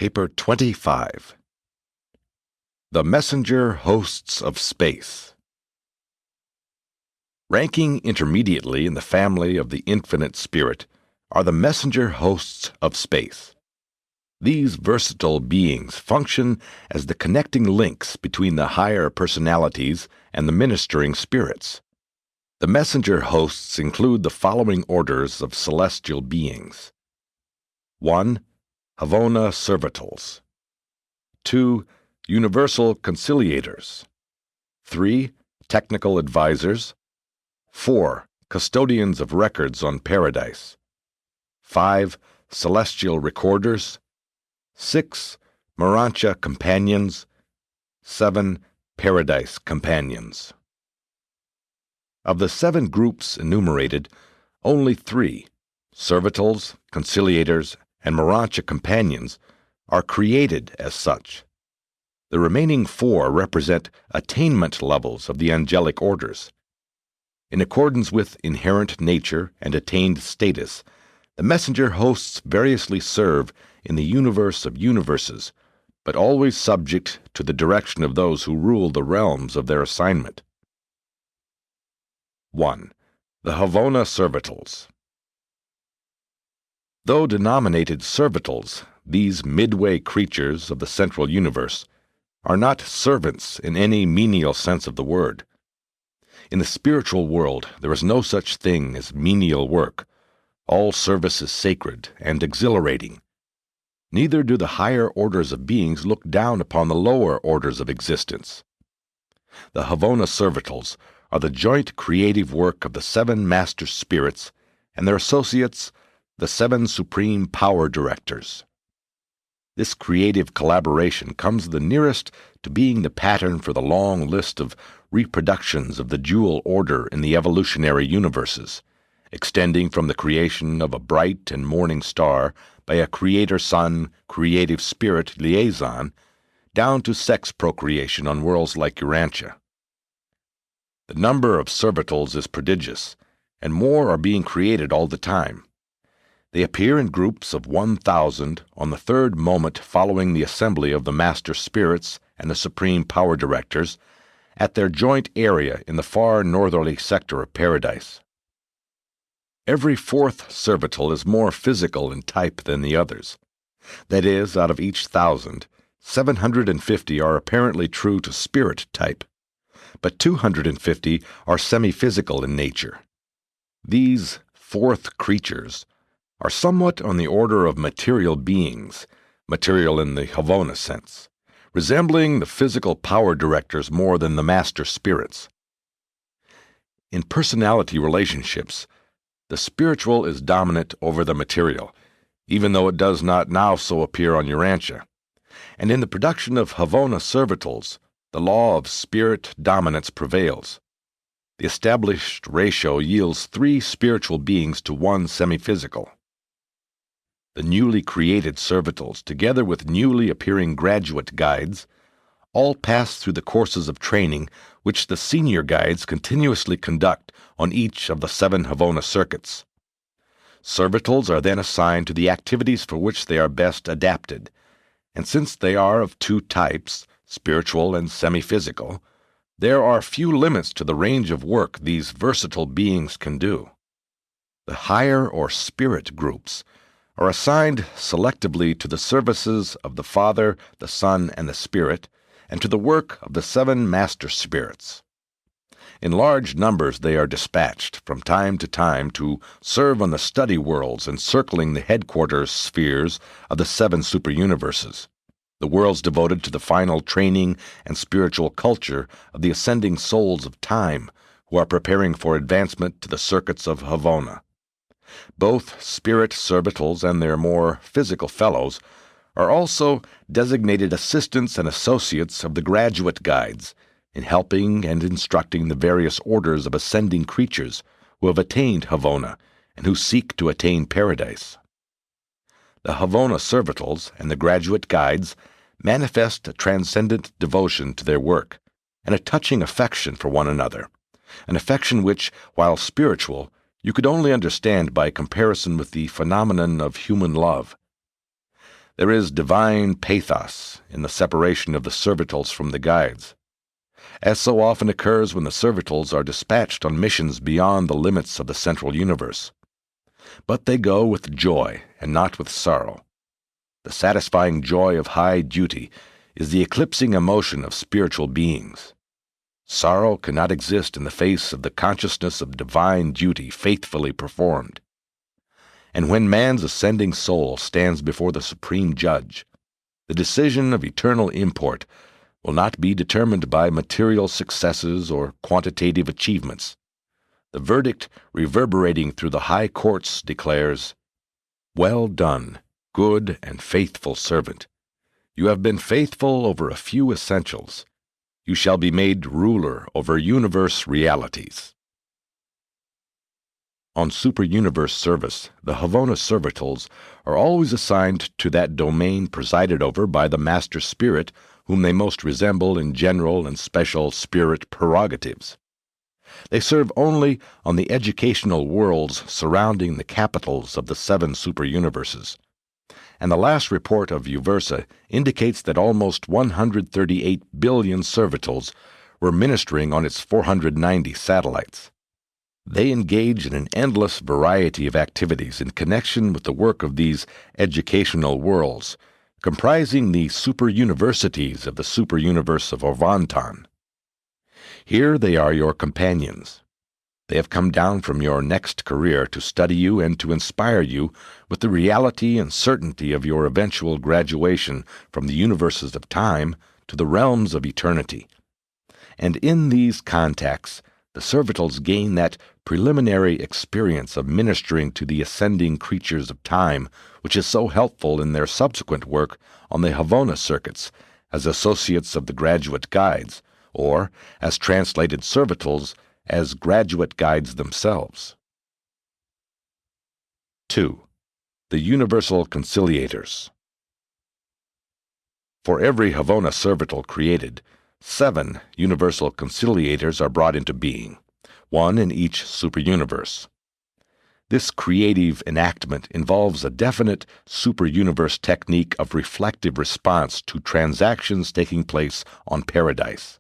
Paper 25. The Messenger Hosts of Space. Ranking intermediately in the family of the infinite spirit are the messenger hosts of space. These versatile beings function as the connecting links between the higher personalities and the ministering spirits. The messenger hosts include the following orders of celestial beings. 1. Havona Servitals. 2. Universal Conciliators. 3. Technical Advisors. 4. Custodians of Records on Paradise. 5. Celestial Recorders. 6. Urantia Companions. 7. Paradise Companions. Of the 7 groups enumerated, only 3, Servitals, Conciliators, and Urantia Companions, are created as such. The remaining 4 represent attainment levels of the angelic orders. In accordance with inherent nature and attained status, the messenger hosts variously serve in the universe of universes, but always subject to the direction of those who rule the realms of their assignment. 1. The Havona Servitals. Though denominated servitals, these midway creatures of the central universe are not servants in any menial sense of the word. In the spiritual world, there is no such thing as menial work. All service is sacred and exhilarating. Neither do the higher orders of beings look down upon the lower orders of existence. The Havona Servitals are the joint creative work of the 7 master spirits and their associates, the 7 supreme power directors. This creative collaboration comes the nearest to being the pattern for the long list of reproductions of the dual order in the evolutionary universes, extending from the creation of a bright and morning star by a creator-son, creative spirit liaison, down to sex procreation on worlds like Urantia. The number of servitals is prodigious, and more are being created all the time. They appear in groups of 1,000 on the 3rd moment following the assembly of the master spirits and the supreme power directors at their joint area in the far northerly sector of Paradise. Every 4th servital is more physical in type than the others. That is, out of each 1,000, 750 are apparently true to spirit type, but 250 are semi-physical in nature. These 4th creatures are somewhat on the order of material beings, material in the Havona sense, resembling the physical power directors more than the master spirits. In personality relationships, the spiritual is dominant over the material, even though it does not now so appear on Urantia. And in the production of Havona Servitals, the law of spirit dominance prevails. The established ratio yields 3 spiritual beings to 1 semi-physical. The newly created servitals, together with newly appearing graduate guides, all pass through the courses of training which the senior guides continuously conduct on each of the 7 Havona circuits. Servitals are then assigned to the activities for which they are best adapted, and since they are of 2 types, spiritual and semi-physical, there are few limits to the range of work these versatile beings can do. The higher or spirit groups are assigned selectively to the services of the Father, the Son, and the Spirit, and to the work of the 7 master spirits. In large numbers they are dispatched from time to time to serve on the study worlds encircling the headquarters spheres of the 7 superuniverses, the worlds devoted to the final training and spiritual culture of the ascending souls of time who are preparing for advancement to the circuits of Havona. Both spirit servitals and their more physical fellows are also designated assistants and associates of the graduate guides in helping and instructing the various orders of ascending creatures who have attained Havona and who seek to attain paradise. The Havona servitals and the graduate guides manifest a transcendent devotion to their work and a touching affection for one another, an affection which, while spiritual, you could only understand by comparison with the phenomenon of human love. There is divine pathos in the separation of the servitals from the guides, as so often occurs when the servitals are dispatched on missions beyond the limits of the central universe. But they go with joy and not with sorrow. The satisfying joy of high duty is the eclipsing emotion of spiritual beings. Sorrow cannot exist in the face of the consciousness of divine duty faithfully performed. And when man's ascending soul stands before the Supreme Judge, the decision of eternal import will not be determined by material successes or quantitative achievements. The verdict reverberating through the high courts declares, "Well done, good and faithful servant. You have been faithful over a few essentials. You shall be made ruler over universe realities." On Superuniverse service, the Havona servitals are always assigned to that domain presided over by the Master Spirit whom they most resemble in general and special spirit prerogatives. They serve only on the educational worlds surrounding the capitals of the 7 superuniverses, and the last report of Uversa indicates that almost 138 billion servitals were ministering on its 490 satellites. They engage in an endless variety of activities in connection with the work of these educational worlds, comprising the superuniversities of the superuniverse of Ovantan. Here they are your companions. They have come down from your next career to study you and to inspire you with the reality and certainty of your eventual graduation from the universes of time to the realms of eternity. And in these contacts, the servitals gain that preliminary experience of ministering to the ascending creatures of time, which is so helpful in their subsequent work on the Havona circuits as associates of the graduate guides, or, as translated servitals, as graduate guides themselves. 2. The Universal Conciliators. For every Havona servital created, 7 universal conciliators are brought into being, 1 in each superuniverse. This creative enactment involves a definite superuniverse technique of reflective response to transactions taking place on Paradise.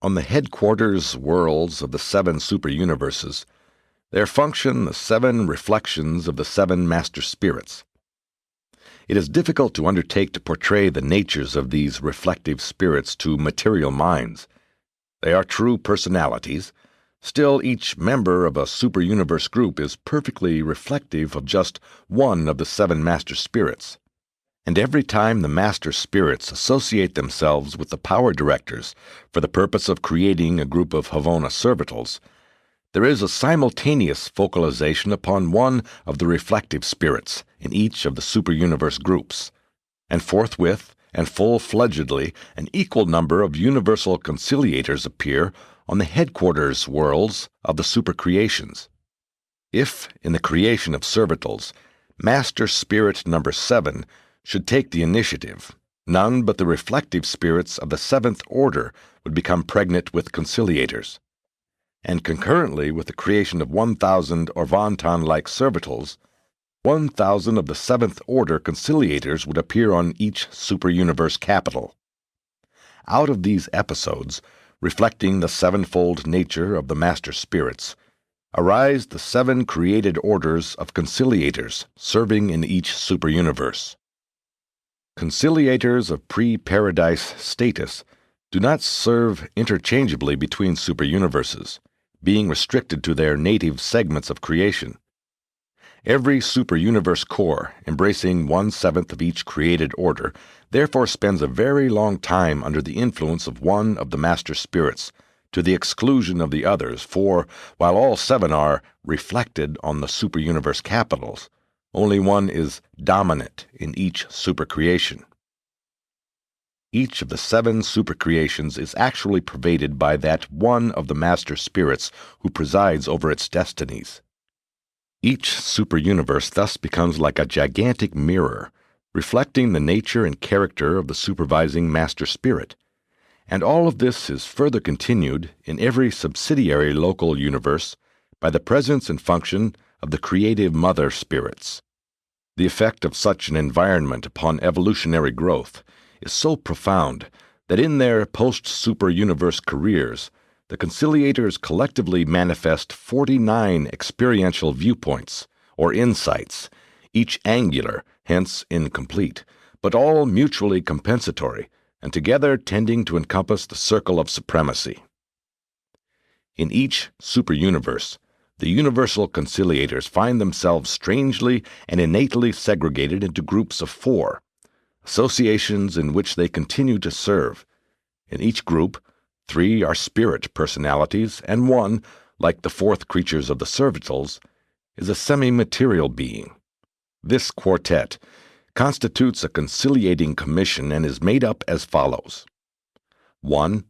On the headquarters worlds of the 7 superuniverses, there function the 7 reflections of the 7 master spirits. It is difficult to undertake to portray the natures of these reflective spirits to material minds. They are true personalities. Still, each member of a superuniverse group is perfectly reflective of just one of the 7 master spirits. And every time the master spirits associate themselves with the power directors for the purpose of creating a group of Havona servitals, there is a simultaneous focalization upon one of the reflective spirits in each of the superuniverse groups, and forthwith and full-fledgedly an equal number of universal conciliators appear on the headquarters worlds of the supercreations. If, in the creation of servitals, Master Spirit number 7 should take the initiative, none but the reflective spirits of the 7th order would become pregnant with conciliators. And concurrently with the creation of 1,000 Orvanton-like servitals, 1,000 of the 7th order conciliators would appear on each superuniverse capital. Out of these episodes, reflecting the 7-fold nature of the master spirits, arise the 7 created orders of conciliators serving in each superuniverse. Conciliators of pre-paradise status do not serve interchangeably between superuniverses, being restricted to their native segments of creation. Every superuniverse core, embracing 1/7 of each created order, therefore spends a very long time under the influence of one of the master spirits, to the exclusion of the others, for, while all 7 are reflected on the superuniverse capitals, only one is dominant in each supercreation. Each of the 7 supercreations is actually pervaded by that one of the master spirits who presides over its destinies. Each superuniverse thus becomes like a gigantic mirror, reflecting the nature and character of the supervising master spirit, and all of this is further continued in every subsidiary local universe by the presence and function of the creative mother spirits. The effect of such an environment upon evolutionary growth is so profound that in their post-super-universe careers, the conciliators collectively manifest 49 experiential viewpoints, or insights, each angular, hence incomplete, but all mutually compensatory, and together tending to encompass the circle of supremacy. In each super-universe, the universal conciliators find themselves strangely and innately segregated into groups of 4, associations in which they continue to serve. In each group, 3 are spirit personalities, and 1, like the 4th creatures of the servitals, is a semi-material being. This quartet constitutes a conciliating commission and is made up as follows. 1.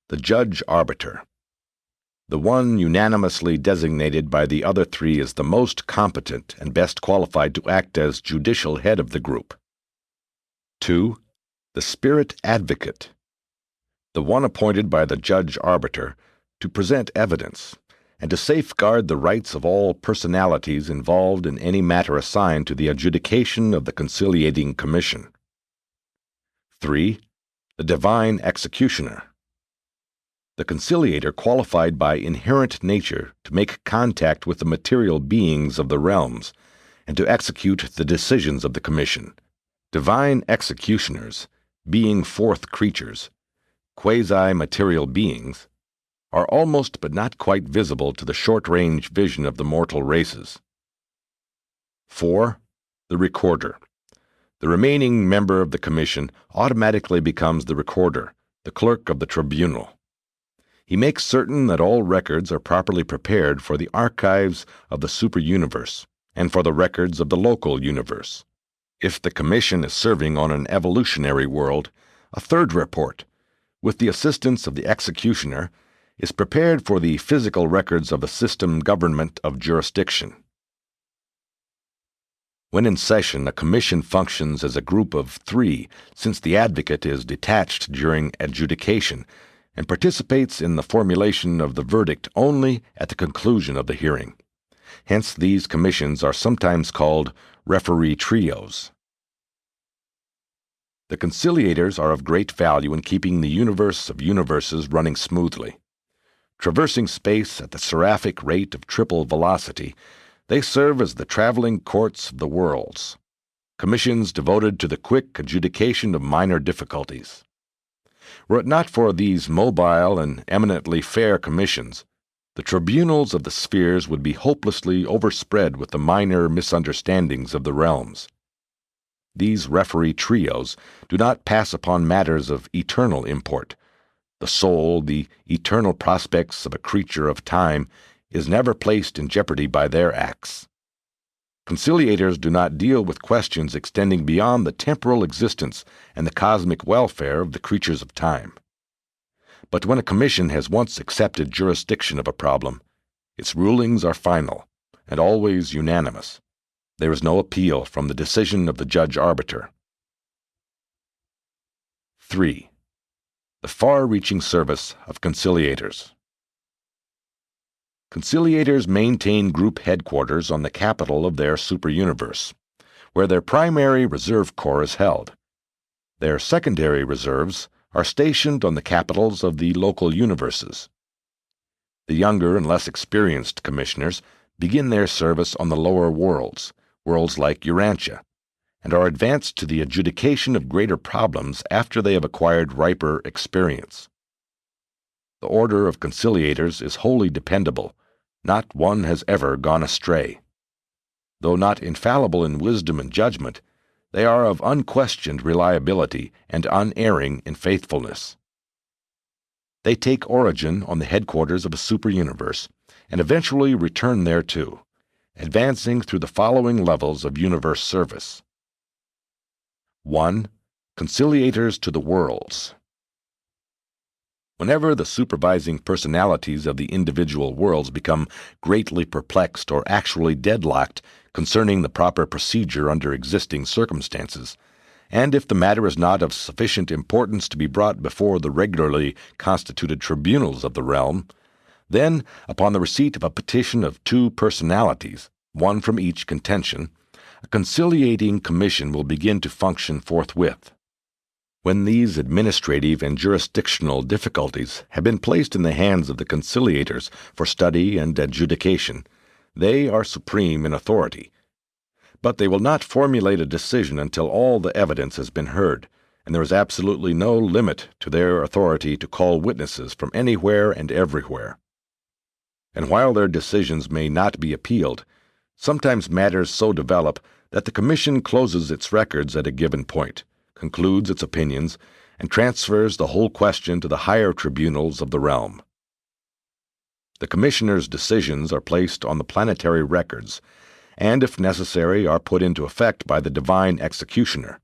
The judge-arbiter. The one unanimously designated by the other 3 is the most competent and best qualified to act as judicial head of the group. 2. The spirit advocate. The one appointed by the judge-arbiter to present evidence and to safeguard the rights of all personalities involved in any matter assigned to the adjudication of the conciliating commission. 3. The divine executioner. The conciliator qualified by inherent nature to make contact with the material beings of the realms and to execute the decisions of the commission. Divine executioners, being 4th creatures, quasi-material beings, are almost but not quite visible to the short-range vision of the mortal races. 4. The recorder. The remaining member of the commission automatically becomes the recorder, the clerk of the tribunal. He makes certain that all records are properly prepared for the archives of the super-universe and for the records of the local universe. If the commission is serving on an evolutionary world, a 3rd report, with the assistance of the executioner, is prepared for the physical records of the system government of jurisdiction. When in session, a commission functions as a group of 3, since the advocate is detached during adjudication and participates in the formulation of the verdict only at the conclusion of the hearing. Hence, these commissions are sometimes called referee trios. The conciliators are of great value in keeping the universe of universes running smoothly. Traversing space at the seraphic rate of triple velocity, they serve as the traveling courts of the worlds, commissions devoted to the quick adjudication of minor difficulties. Were it not for these mobile and eminently fair commissions, the tribunals of the spheres would be hopelessly overspread with the minor misunderstandings of the realms. These referee trios do not pass upon matters of eternal import. The soul, the eternal prospects of a creature of time, is never placed in jeopardy by their acts. Conciliators do not deal with questions extending beyond the temporal existence and the cosmic welfare of the creatures of time. But when a commission has once accepted jurisdiction of a problem, its rulings are final and always unanimous. There is no appeal from the decision of the judge-arbiter. 3. The far-reaching service of conciliators. Conciliators maintain group headquarters on the capital of their super-universe, where their primary reserve corps is held. Their secondary reserves are stationed on the capitals of the local universes. The younger and less experienced commissioners begin their service on the lower worlds like Urantia, and are advanced to the adjudication of greater problems after they have acquired riper experience. The order of conciliators is wholly dependable. Not one has ever gone astray. Though not infallible in wisdom and judgment, they are of unquestioned reliability and unerring in faithfulness. They take origin on the headquarters of a super-universe and eventually return thereto, advancing through the following levels of universe service. 1. Conciliators to the worlds. Whenever the supervising personalities of the individual worlds become greatly perplexed or actually deadlocked concerning the proper procedure under existing circumstances, and if the matter is not of sufficient importance to be brought before the regularly constituted tribunals of the realm, then, upon the receipt of a petition of 2 personalities, one from each contention, a conciliating commission will begin to function forthwith. When these administrative and jurisdictional difficulties have been placed in the hands of the conciliators for study and adjudication, they are supreme in authority. But they will not formulate a decision until all the evidence has been heard, and there is absolutely no limit to their authority to call witnesses from anywhere and everywhere. And while their decisions may not be appealed, sometimes matters so develop that the Commission closes its records at a given point, concludes its opinions, and transfers the whole question to the higher tribunals of the realm. The Commissioner's decisions are placed on the planetary records, and, if necessary, are put into effect by the divine executioner.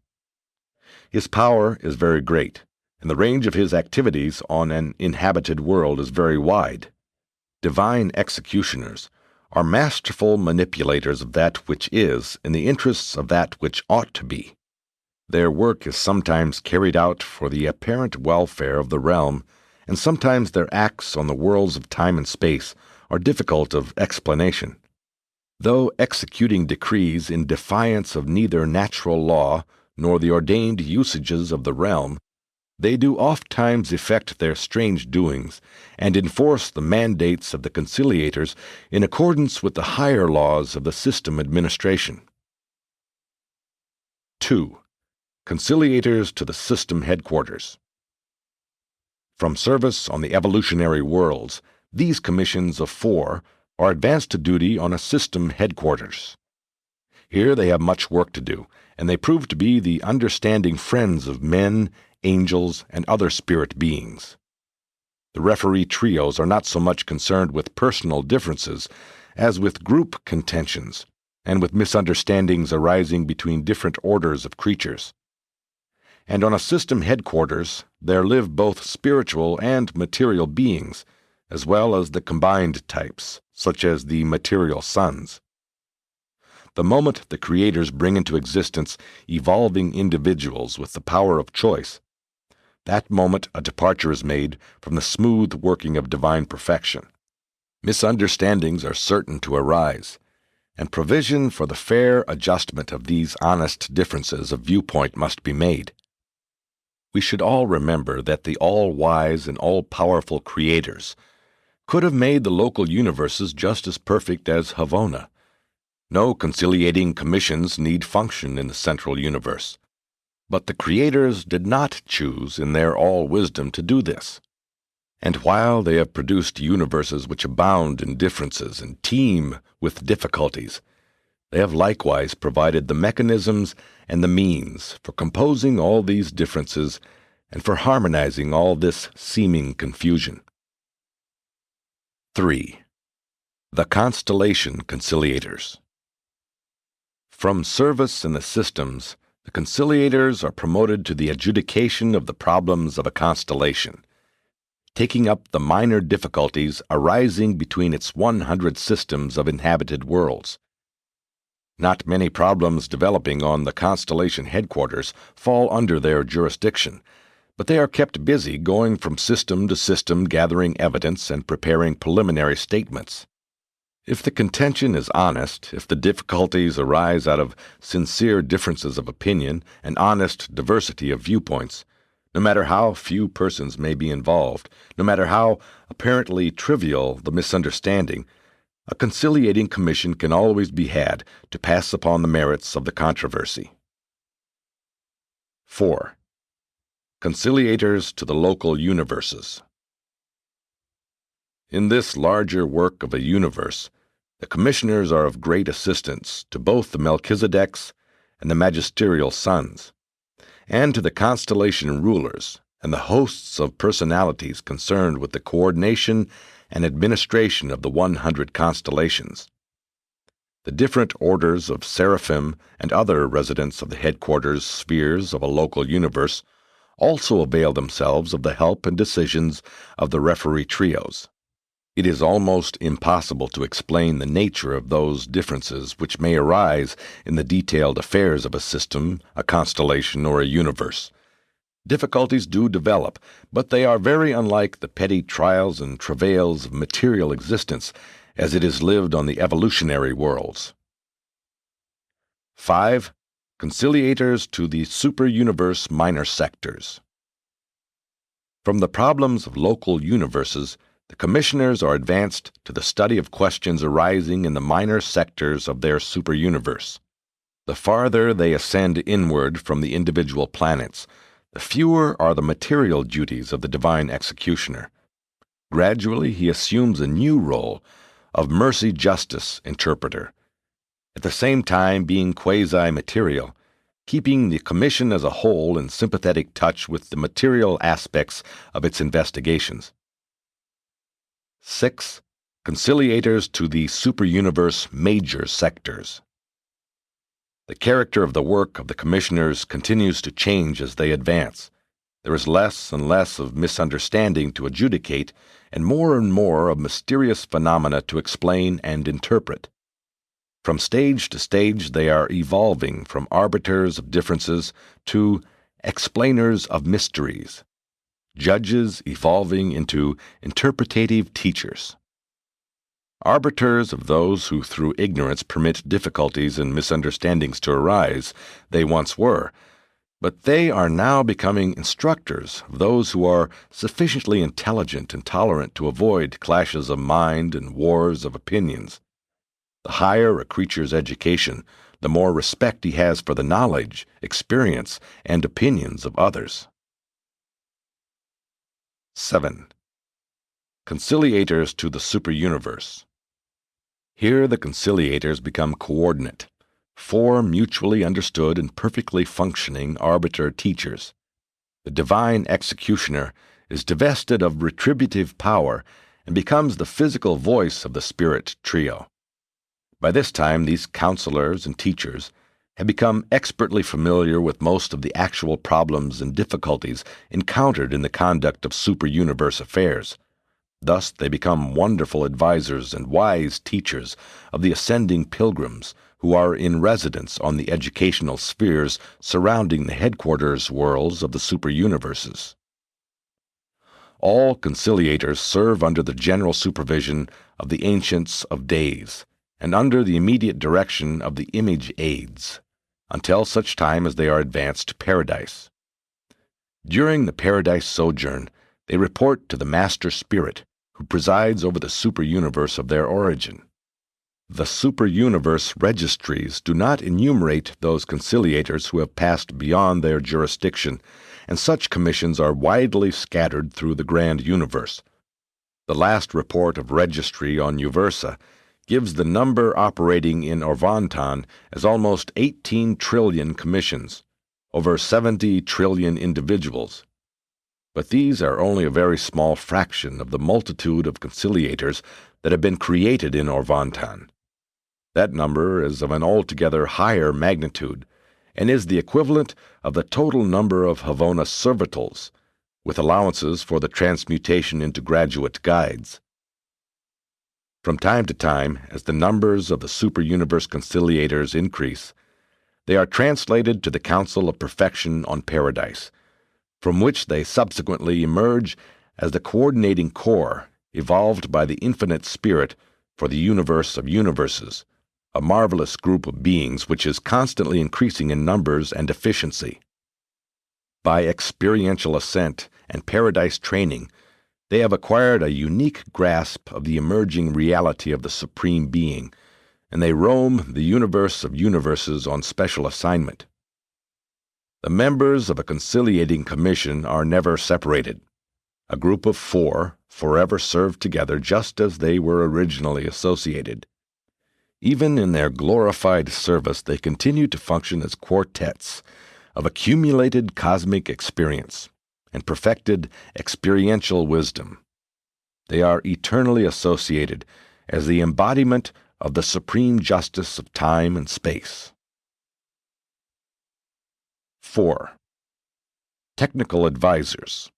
His power is very great, and the range of his activities on an inhabited world is very wide. Divine executioners are masterful manipulators of that which is in the interests of that which ought to be. Their work is sometimes carried out for the apparent welfare of the realm, and sometimes their acts on the worlds of time and space are difficult of explanation. Though executing decrees in defiance of neither natural law nor the ordained usages of the realm, they do ofttimes effect their strange doings and enforce the mandates of the conciliators in accordance with the higher laws of the system administration. 2. Conciliators to the system headquarters. From service on the evolutionary worlds, these commissions of 4 are advanced to duty on a system headquarters. Here they have much work to do, and they prove to be the understanding friends of men, angels, and other spirit beings. The referee trios are not so much concerned with personal differences as with group contentions, and with misunderstandings arising between different orders of creatures. And on a system headquarters there live both spiritual and material beings, as well as the combined types, such as the material sons. The moment the creators bring into existence evolving individuals with the power of choice, that moment a departure is made from the smooth working of divine perfection. Misunderstandings are certain to arise, and provision for the fair adjustment of these honest differences of viewpoint must be made. We should all remember that the all-wise and all-powerful creators could have made the local universes just as perfect as Havona. No conciliating commissions need function in the central universe. But the creators did not choose in their all-wisdom to do this. And while they have produced universes which abound in differences and teem with difficulties, they have likewise provided the mechanisms and the means for composing all these differences and for harmonizing all this seeming confusion. 3. The Constellation Conciliators. From service in the systems, the conciliators are promoted to the adjudication of the problems of a constellation, taking up the minor difficulties arising between its 100 systems of inhabited worlds. Not many problems developing on the constellation headquarters fall under their jurisdiction, but they are kept busy going from system to system gathering evidence and preparing preliminary statements. If the contention is honest, if the difficulties arise out of sincere differences of opinion and honest diversity of viewpoints, no matter how few persons may be involved, no matter how apparently trivial the misunderstanding, a conciliating commission can always be had to pass upon the merits of the controversy. 4. Conciliators to the local universes. In this larger work of a universe, the commissioners are of great assistance to both the Melchizedeks and the magisterial sons, and to the constellation rulers and the hosts of personalities concerned with the coordination and administration of the 100 constellations. The different orders of seraphim and other residents of the headquarters spheres of a local universe also avail themselves of the help and decisions of the referee trios. It is almost impossible to explain the nature of those differences which may arise in the detailed affairs of a system, a constellation, or a universe. Difficulties do develop, but they are very unlike the petty trials and travails of material existence as it is lived on the evolutionary worlds. 5. Conciliators to the Superuniverse minor sectors. From the problems of local universes, the commissioners are advanced to the study of questions arising in the minor sectors of their superuniverse. The farther they ascend inward from the individual planets, the fewer are the material duties of the divine executioner. Gradually he assumes a new role of mercy-justice interpreter, at the same time being quasi-material, keeping the commission as a whole in sympathetic touch with the material aspects of its investigations. 6. Conciliators to the superuniverse major sectors. The character of the work of the commissioners continues to change as they advance. There is less and less of misunderstanding to adjudicate, and more of mysterious phenomena to explain and interpret. From stage to stage they are evolving from arbiters of differences to explainers of mysteries, judges evolving into interpretative teachers. Arbiters of those who through ignorance permit difficulties and misunderstandings to arise, they once were, but they are now becoming instructors of those who are sufficiently intelligent and tolerant to avoid clashes of mind and wars of opinions. The higher a creature's education, the more respect he has for the knowledge, experience, and opinions of others. 7. Conciliators to the superuniverse. Here the conciliators become coordinate, 4 mutually understood and perfectly functioning arbiter-teachers. The divine executioner is divested of retributive power and becomes the physical voice of the spirit trio. By this time, these counselors and teachers have become expertly familiar with most of the actual problems and difficulties encountered in the conduct of superuniverse affairs. Thus they become wonderful advisors and wise teachers of the ascending pilgrims who are in residence on the educational spheres surrounding the headquarters worlds of the superuniverses. All conciliators serve under the general supervision of the Ancients of Days, and under the immediate direction of the image aids, until such time as they are advanced to paradise. During the paradise sojourn, they report to the Master Spirit, who presides over the superuniverse of their origin. The superuniverse registries do not enumerate those conciliators who have passed beyond their jurisdiction, and such commissions are widely scattered through the grand universe. The last report of registry on Uversa gives the number operating in Orvantan as almost 18 trillion commissions, over 70 trillion individuals. But these are only a very small fraction of the multitude of conciliators that have been created in Orvantan. That number is of an altogether higher magnitude, and is the equivalent of the total number of Havona servitals, with allowances for the transmutation into graduate guides. From time to time, as the numbers of the superuniverse conciliators increase, they are translated to the Council of Perfection on Paradise, from which they subsequently emerge as the coordinating core evolved by the infinite spirit for the universe of universes, a marvelous group of beings which is constantly increasing in numbers and efficiency. By experiential ascent and paradise training, they have acquired a unique grasp of the emerging reality of the Supreme Being, and they roam the universe of universes on special assignment. The members of a conciliating commission are never separated. A group of 4 forever serve together just as they were originally associated. Even in their glorified service, they continue to function as quartets of accumulated cosmic experience and perfected experiential wisdom. They are eternally associated as the embodiment of the supreme justice of time and space. 4. Technical advisors.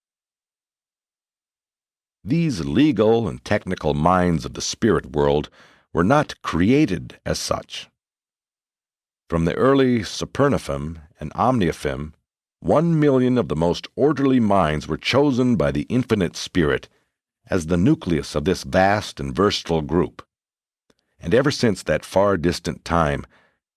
These legal and technical minds of the spirit world were not created as such. From the early Superuniverses and Omniaphim, 1 million of the most orderly minds were chosen by the infinite spirit as the nucleus of this vast and versatile group. And ever since that far distant time,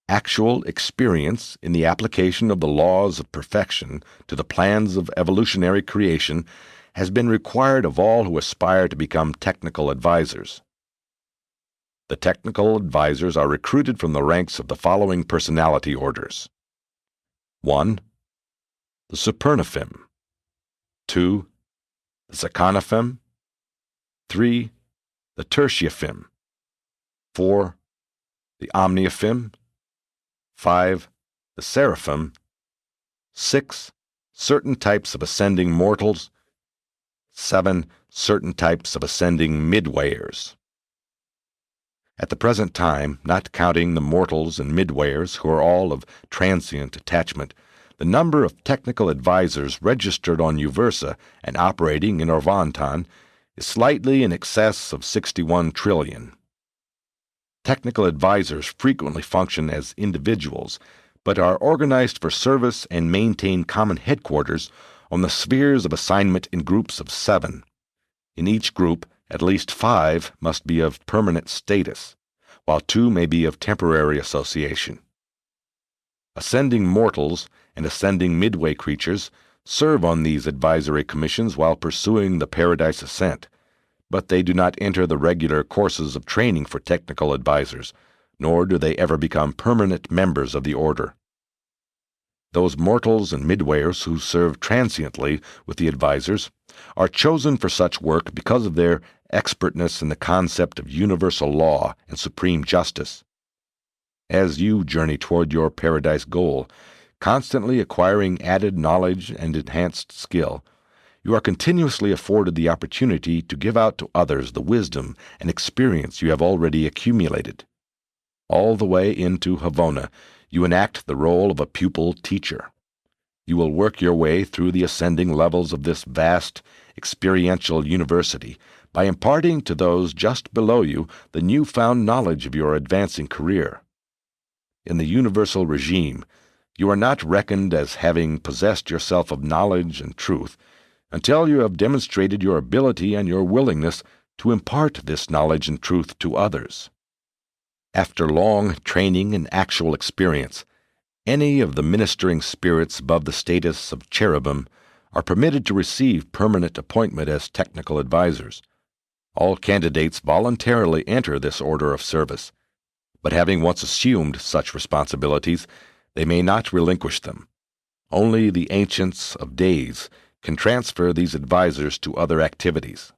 Actual experience in the application of the laws of perfection to the plans of evolutionary creation has been required of all who aspire to become technical advisors. The technical advisors are recruited from the ranks of the following personality orders. 1. The Superuniverses. 2. The Seconiverses. 3. The Tertiariverses. 4. The Omniverses. 5. The Seraphim. 6. Certain types of ascending mortals. 7. Certain types of ascending midwayers. At the present time, not counting the mortals and midwayers who are all of transient attachment, the number of technical advisors registered on Uversa and operating in Orvantan is slightly in excess of 61 trillion. Technical advisors frequently function as individuals, but are organized for service and maintain common headquarters on the spheres of assignment in groups of 7. In each group, at least 5 must be of permanent status, while 2 may be of temporary association. Ascending mortals and ascending midway creatures serve on these advisory commissions while pursuing the Paradise Ascent, but they do not enter the regular courses of training for technical advisors, nor do they ever become permanent members of the order. Those mortals and midwayers who serve transiently with the advisors are chosen for such work because of their expertness in the concept of universal law and supreme justice. As you journey toward your paradise goal, constantly acquiring added knowledge and enhanced skill, you are continuously afforded the opportunity to give out to others the wisdom and experience you have already accumulated. All the way into Havona, you enact the role of a pupil teacher. You will work your way through the ascending levels of this vast, experiential university by imparting to those just below you the newfound knowledge of your advancing career. In the universal regime, you are not reckoned as having possessed yourself of knowledge and truth until you have demonstrated your ability and your willingness to impart this knowledge and truth to others. After long training and actual experience, any of the ministering spirits above the status of cherubim are permitted to receive permanent appointment as technical advisors. All candidates voluntarily enter this order of service, but having once assumed such responsibilities, they may not relinquish them. Only the Ancients of Days can transfer these advisors to other activities.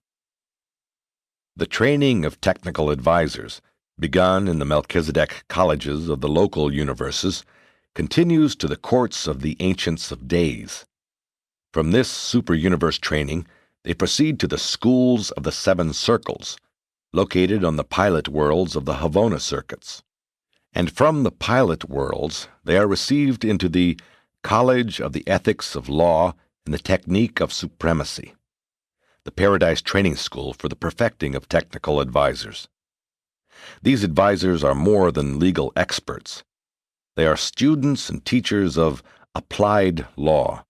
The training of technical advisors, begun in the Melchizedek colleges of the local universes, continues to the courts of the Ancients of Days. From this super-universe training, they proceed to the schools of the 7 circles, located on the pilot worlds of the Havona circuits. And from the pilot worlds, they are received into the College of the Ethics of Law and the Technique of Supremacy, the Paradise Training School for the perfecting of technical advisors. These advisors are more than legal experts. They are students and teachers of applied law,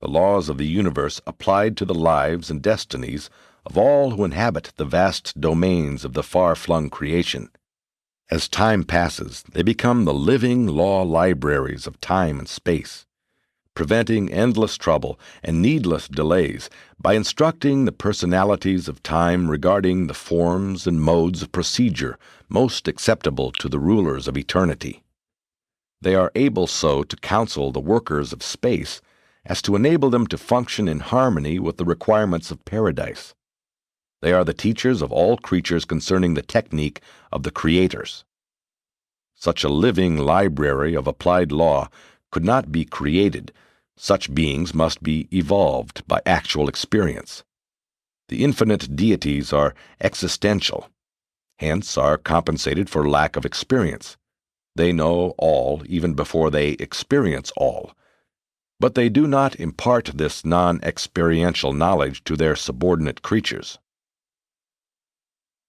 the laws of the universe applied to the lives and destinies of all who inhabit the vast domains of the far-flung creation. As time passes, they become the living law libraries of time and space, preventing endless trouble and needless delays by instructing the personalities of time regarding the forms and modes of procedure most acceptable to the rulers of eternity. They are able so to counsel the workers of space as to enable them to function in harmony with the requirements of paradise. They are the teachers of all creatures concerning the technique of the creators. Such a living library of applied law could not be created. Such beings must be evolved by actual experience. The infinite deities are existential, hence are compensated for lack of experience. They know all even before they experience all, but they do not impart this non-experiential knowledge to their subordinate creatures.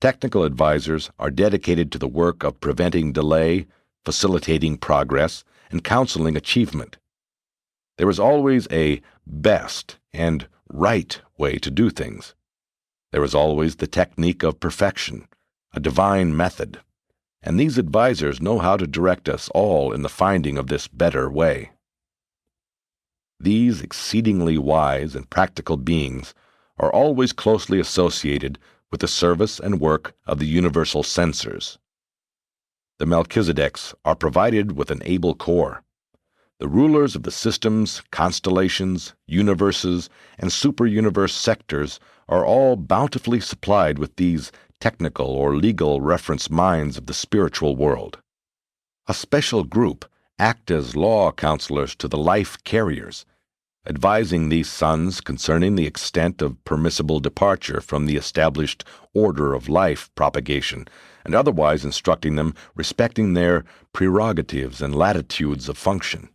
Technical advisors are dedicated to the work of preventing delay, facilitating progress, and counseling achievement. There is always a best and right way to do things. There is always the technique of perfection, a divine method. and these advisors know how to direct us all in the finding of this better way. These exceedingly wise and practical beings are always closely associated with the service and work of the universal censors. The Melchizedeks are provided with an able corps. The rulers of the systems, constellations, universes, and superuniverse sectors are all bountifully supplied with these technical or legal reference minds of the spiritual world. A special group act as law counselors to the life carriers, advising these sons concerning the extent of permissible departure from the established order of life propagation, and otherwise instructing them respecting their prerogatives and latitudes of function.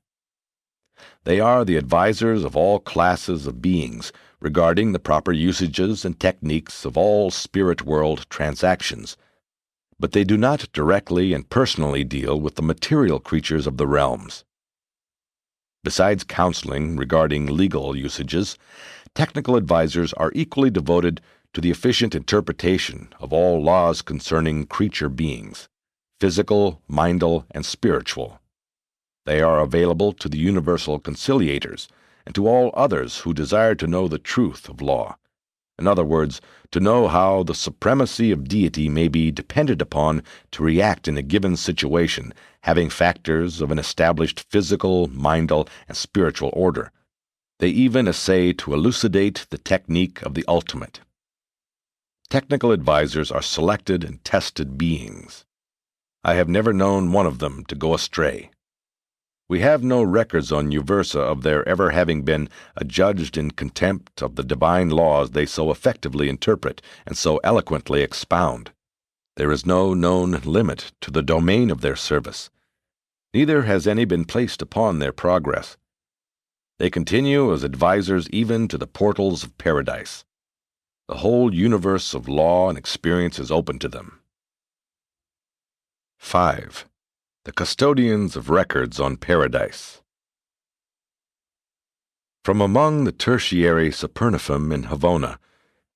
They are the advisors of all classes of beings regarding the proper usages and techniques of all spirit world transactions, but they do not directly and personally deal with the material creatures of the realms. Besides counseling regarding legal usages, technical advisors are equally devoted to the efficient interpretation of all laws concerning creature beings, physical, mindal, and spiritual. They are available to the universal conciliators and to all others who desire to know the truth of law. In other words, to know how the supremacy of deity may be depended upon to react in a given situation, having factors of an established physical, mindal, and spiritual order. They even essay to elucidate the technique of the ultimate. Technical advisors are selected and tested beings. I have never known one of them to go astray. We have no records on Uversa of their ever having been adjudged in contempt of the divine laws they so effectively interpret and so eloquently expound. There is no known limit to the domain of their service. Neither has any been placed upon their progress. They continue as advisors even to the portals of paradise. The whole universe of law and experience is open to them. 5. The custodians of records on paradise. From among the tertiary Supernifum in Havona,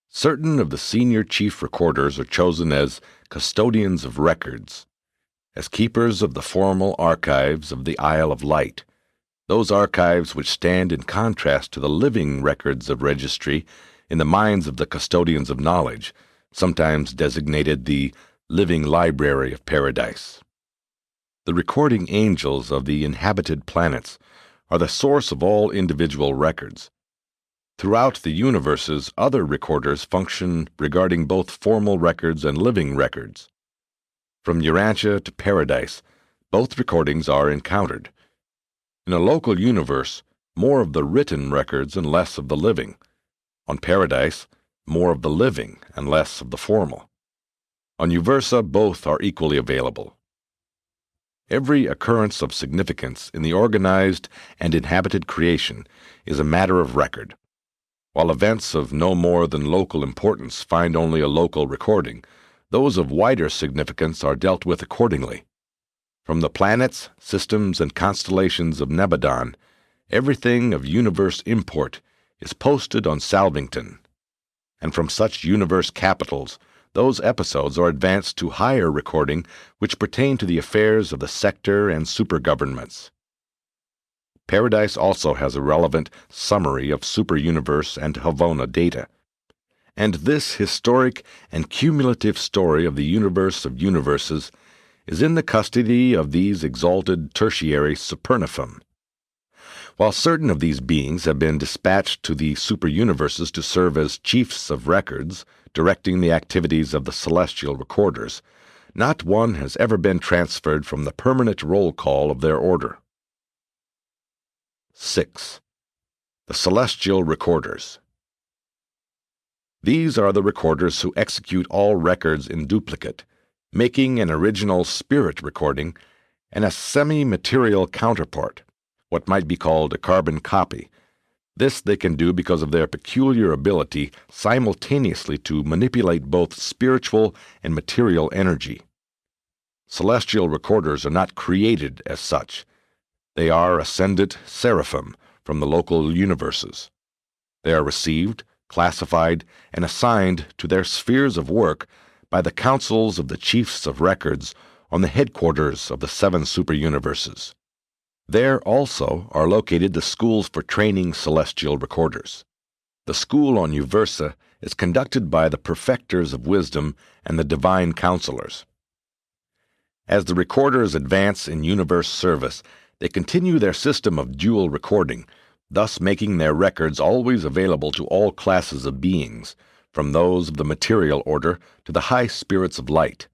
certain of the senior chief recorders are chosen as custodians of records, as keepers of the formal archives of the Isle of Light, those archives which stand in contrast to the living records of registry in the minds of the custodians of knowledge, sometimes designated the living library of paradise. The recording angels of the inhabited planets are the source of all individual records. Throughout the universes, other recorders function regarding both formal records and living records. From Urantia to paradise, both recordings are encountered. In a local universe, more of the written records and less of the living. On paradise, more of the living and less of the formal. On Uversa, both are equally available. Every occurrence of significance in the organized and inhabited creation is a matter of record. While events of no more than local importance find only a local recording, those of wider significance are dealt with accordingly. From the planets, systems, and constellations of Nebadon, everything of universe import is posted on Salvington, and from such universe capitals, those episodes are advanced to higher recording which pertain to the affairs of the sector and supergovernments. Paradise also has a relevant summary of superuniverse and Havona data, and this historic and cumulative story of the universe of universes is in the custody of these exalted tertiary Supernifum. While certain of these beings have been dispatched to the superuniverses to serve as chiefs of records, directing the activities of the celestial recorders, not one has ever been transferred from the permanent roll call of their order. 6. The celestial recorders. These are the recorders who execute all records in duplicate, making an original spirit recording and a semi-material counterpart, what might be called a carbon copy. This they can do because of their peculiar ability simultaneously to manipulate both spiritual and material energy. Celestial recorders are not created as such. They are ascendant seraphim from the local universes. They are received, classified, and assigned to their spheres of work by the councils of the chiefs of records on the headquarters of the 7 Superuniverses. There also are located the schools for training celestial recorders. The school on Uversa is conducted by the perfecters of wisdom and the divine counselors. As the recorders advance in universe service, they continue their system of dual recording, thus making their records always available to all classes of beings, from those of the material order to the high spirits of light.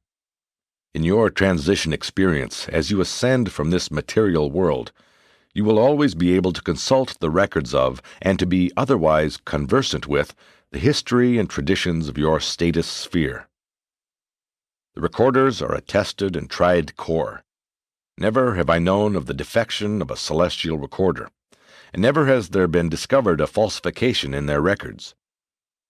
In your transition experience, as you ascend from this material world, you will always be able to consult the records of, and to be otherwise conversant with, the history and traditions of your status sphere. The recorders are a tested and tried core. Never have I known of the defection of a celestial recorder, and never has there been discovered a falsification in their records.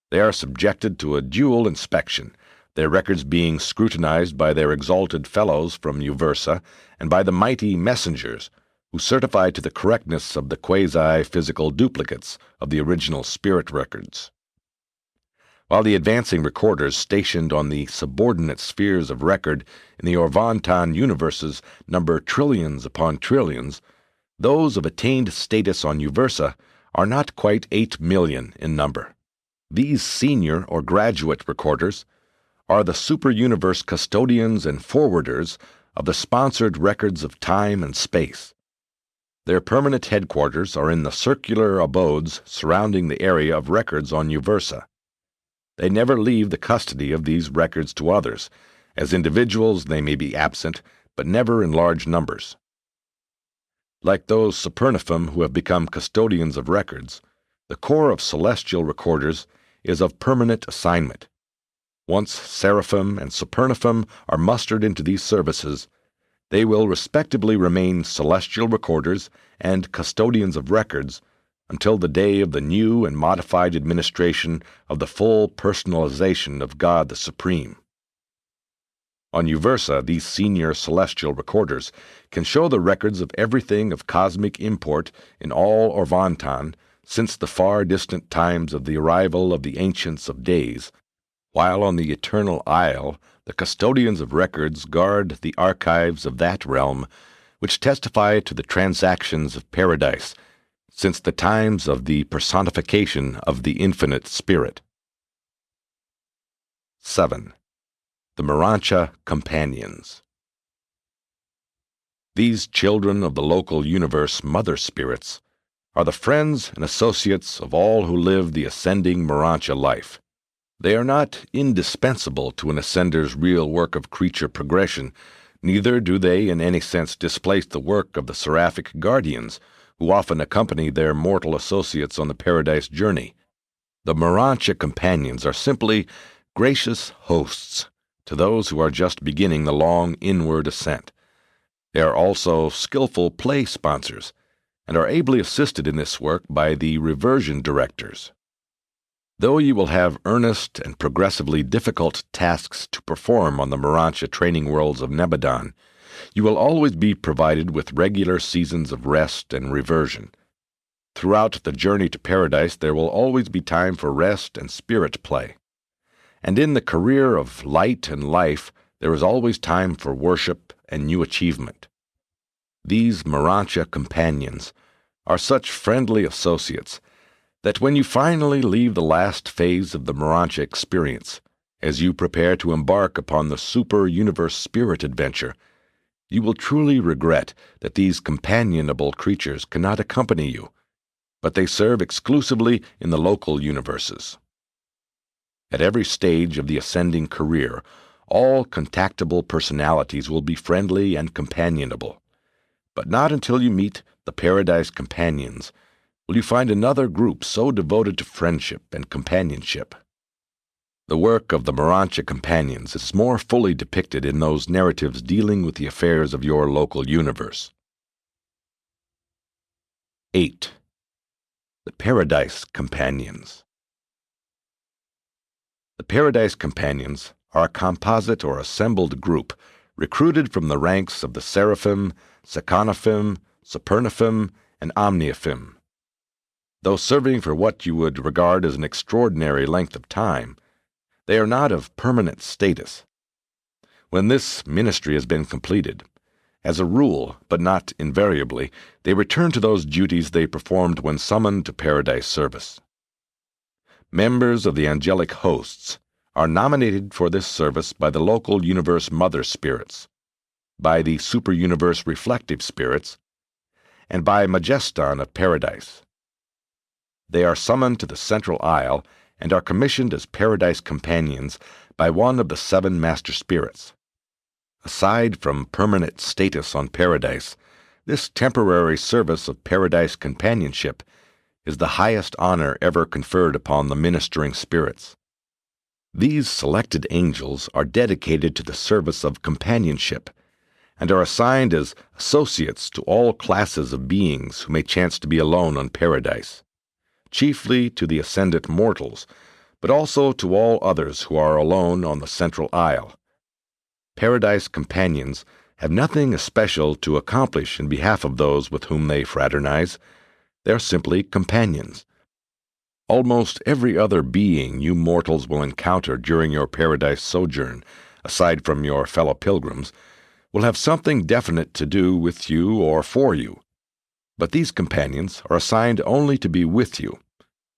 They are subjected to a dual inspection, their records being scrutinized by their exalted fellows from Uversa and by the mighty messengers, who certify to the correctness of the quasi-physical duplicates of the original spirit records. While the advancing recorders stationed on the subordinate spheres of record in the Urantia universes number trillions upon trillions, those of attained status on Uversa are not quite 8 million in number. These senior or graduate recorders are the super-universe custodians and forwarders of the sponsored records of time and space. Their permanent headquarters are in the circular abodes surrounding the area of records on Uversa. They never leave the custody of these records to others. As individuals they may be absent, but never in large numbers. Like those Supernifim who have become custodians of records, the corps of celestial recorders is of permanent assignment. Once Seraphim and Supernifim are mustered into these services, they will respectively remain celestial recorders and custodians of records until the day of the new and modified administration of the full personalization of God the Supreme. On Uversa, these senior celestial recorders can show the records of everything of cosmic import in all Urantia since the far distant times of the arrival of the Ancients of Days, while on the Eternal Isle the custodians of records guard the archives of that realm which testify to the transactions of paradise since the times of the personification of the infinite spirit. 7. The Urantia Companions. These children of the local universe mother spirits are the friends and associates of all who live the ascending Urantia life. They are not indispensable to an ascender's real work of creature progression, neither do they in any sense displace the work of the seraphic guardians, who often accompany their mortal associates on the paradise journey. The Urantia companions are simply gracious hosts to those who are just beginning the long inward ascent. They are also skillful play sponsors, and are ably assisted in this work by the reversion directors. Though you will have earnest and progressively difficult tasks to perform on the Urantia training worlds of Nebadon, you will always be provided with regular seasons of rest and reversion. Throughout the journey to paradise there will always be time for rest and spirit play. And in the career of light and life there is always time for worship and new achievement. These Urantia companions are such friendly associates that when you finally leave the last phase of the Urantia experience, as you prepare to embark upon the super-universe spirit adventure, you will truly regret that these companionable creatures cannot accompany you, but they serve exclusively in the local universes. At every stage of the ascending career, all contactable personalities will be friendly and companionable, but not until you meet the Paradise Companions will you find another group so devoted to friendship and companionship. The work of the Urantia Companions is more fully depicted in those narratives dealing with the affairs of your local universe. 8. The Paradise Companions. The Paradise Companions are a composite or assembled group recruited from the ranks of the Seraphim, Seconifim, Supernifim, and Omnifim. Though serving for what you would regard as an extraordinary length of time, they are not of permanent status. When this ministry has been completed, as a rule, but not invariably, they return to those duties they performed when summoned to paradise service. Members of the angelic hosts are nominated for this service by the local universe mother spirits, by the superuniverse reflective spirits, and by Majeston of paradise. They are summoned to the central aisle and are commissioned as paradise companions by one of the 7 master spirits. Aside from permanent status on paradise, this temporary service of paradise companionship is the highest honor ever conferred upon the ministering spirits. These selected angels are dedicated to the service of companionship and are assigned as associates to all classes of beings who may chance to be alone on paradise, chiefly to the ascendant mortals, but also to all others who are alone on the central aisle. Paradise companions have nothing especial to accomplish in behalf of those with whom they fraternize. They are simply companions. Almost every other being you mortals will encounter during your paradise sojourn, aside from your fellow pilgrims, will have something definite to do with you or for you. But these companions are assigned only to be with you,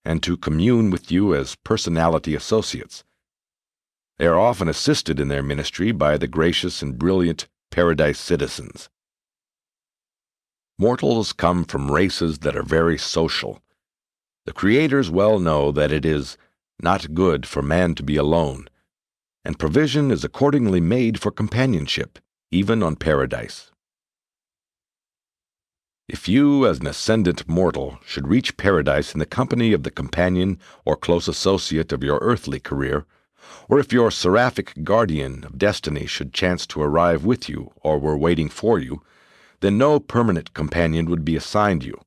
and to commune with you as personality associates. They are often assisted in their ministry by the gracious and brilliant paradise citizens. Mortals come from races that are very social. The creators well know that it is not good for man to be alone, and provision is accordingly made for companionship, even on paradise. If you, as an ascendant mortal, should reach paradise in the company of the companion or close associate of your earthly career, or if your seraphic guardian of destiny should chance to arrive with you or were waiting for you, then no permanent companion would be assigned you.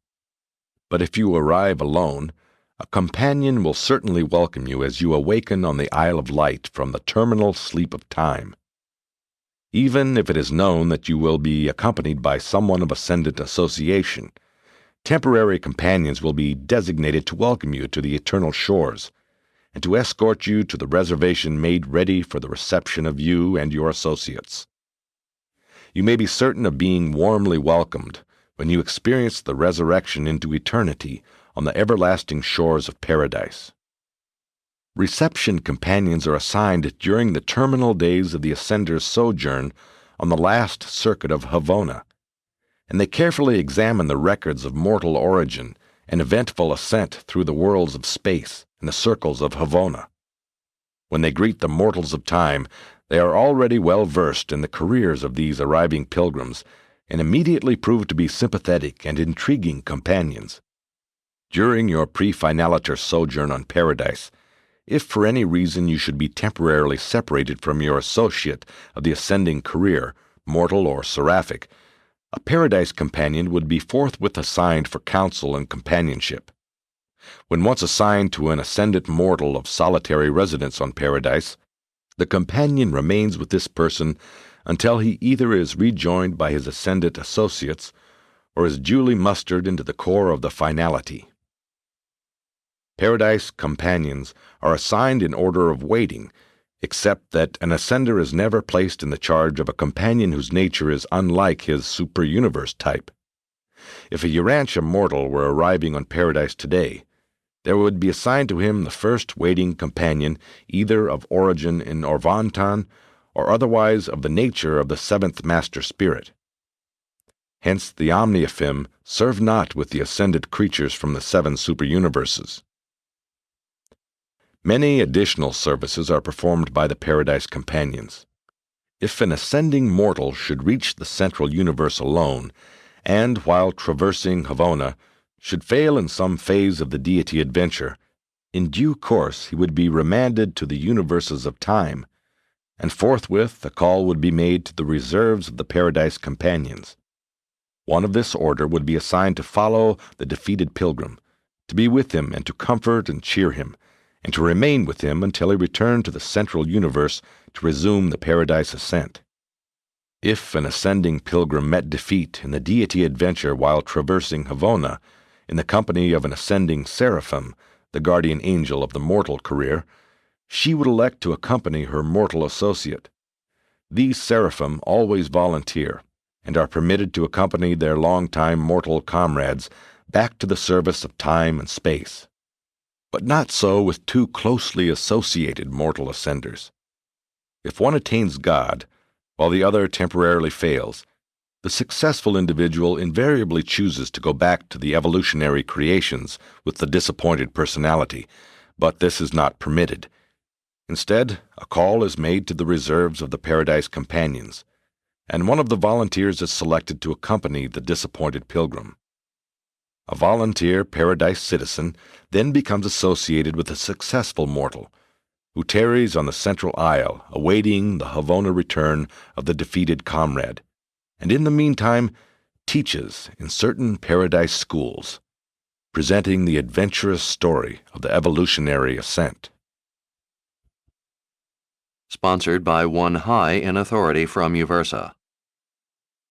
But if you arrive alone, a companion will certainly welcome you as you awaken on the Isle of Light from the terminal sleep of time. Even if it is known that you will be accompanied by someone of ascendant association, temporary companions will be designated to welcome you to the eternal shores, and to escort you to the reservation made ready for the reception of you and your associates. You may be certain of being warmly welcomed when you experience the resurrection into eternity on the everlasting shores of paradise. Reception companions are assigned during the terminal days of the ascender's sojourn on the last circuit of Havona, and they carefully examine the records of mortal origin and eventful ascent through the worlds of space and the circles of Havona. When they greet the mortals of time, they are already well versed in the careers of these arriving pilgrims, and immediately prove to be sympathetic and intriguing companions. During your pre-finaliter sojourn on paradise, if for any reason you should be temporarily separated from your associate of the ascending career, mortal or seraphic, a paradise companion would be forthwith assigned for counsel and companionship. When once assigned to an ascendant mortal of solitary residence on paradise, the companion remains with this person until he either is rejoined by his ascendant associates or is duly mustered into the corps of the finality. Paradise companions are assigned in order of waiting, except that an ascender is never placed in the charge of a companion whose nature is unlike his superuniverse type. If a Urantia mortal were arriving on paradise today, there would be assigned to him the first waiting companion either of origin in Orvantan or otherwise of the nature of the 7th master spirit. Hence the Omniaphim serve not with the ascended creatures from the 7 superuniverses. Many additional services are performed by the paradise companions. If an ascending mortal should reach the central universe alone, and while traversing Havona, should fail in some phase of the deity adventure, in due course he would be remanded to the universes of time, and forthwith a call would be made to the reserves of the paradise companions. One of this order would be assigned to follow the defeated pilgrim, to be with him and to comfort and cheer him, and to remain with him until he returned to the central universe to resume the paradise ascent. If an ascending pilgrim met defeat in the deity adventure while traversing Havona, in the company of an ascending seraphim, the guardian angel of the mortal career, she would elect to accompany her mortal associate. These seraphim always volunteer and are permitted to accompany their longtime mortal comrades back to the service of time and space. But not so with too closely associated mortal ascenders. If one attains God, while the other temporarily fails, the successful individual invariably chooses to go back to the evolutionary creations with the disappointed personality, but this is not permitted. Instead, a call is made to the reserves of the Paradise Companions, and one of the volunteers is selected to accompany the disappointed pilgrim. A volunteer Paradise citizen then becomes associated with a successful mortal, who tarries on the central aisle awaiting the Havona return of the defeated comrade, and in the meantime teaches in certain Paradise schools, presenting the adventurous story of the evolutionary ascent. Sponsored by One High in Authority from Uversa.